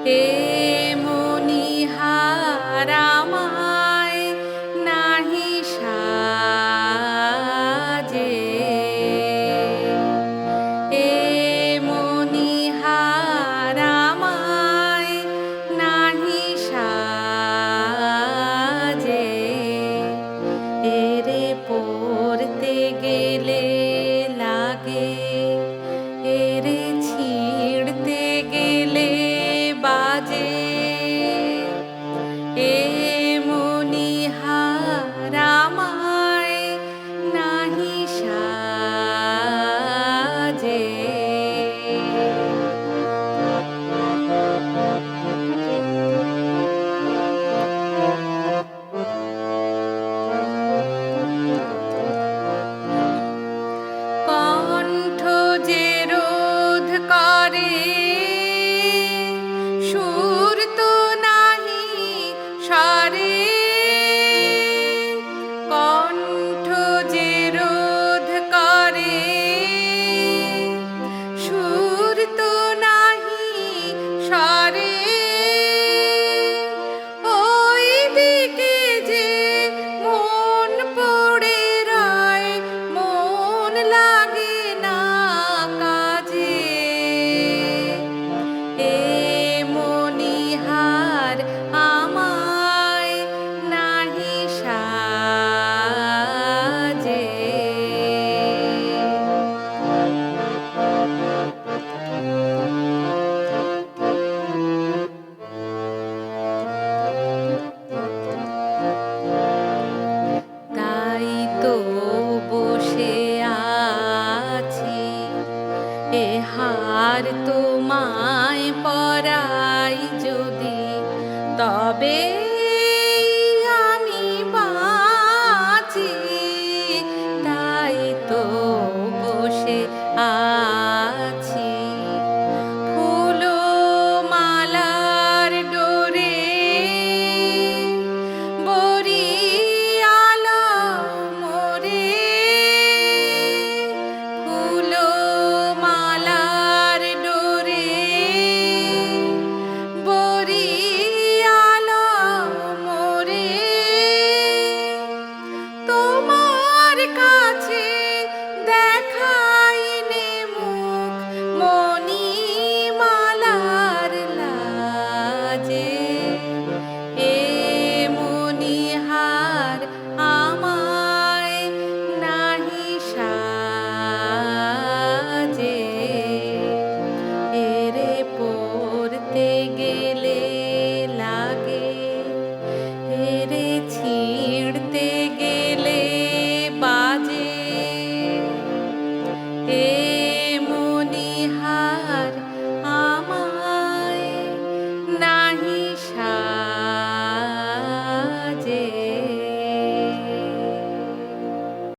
এ মণিহার আমায় নাহি সাজে, এ মণিহার আমায় নাহি সাজে। এরে পড়তে গেলে লাগে, এরে ছিঁড়তে গেলে বাজে। এ মণিহার আমায় নাহি সাজে। কণ্ঠ যে রোধ করে, সুর তো নাহি সরে। কণ্ঠ যে রোধ করে, সুর তো নাহি সরে। ওই দিকে যে মন পড়ে রয়, মন লাগে না কাজে। এ মণিহার আমায় নাহি সাজে। তাই তো বসে আছি, এ হার তোমায় পরাই যদি, তবে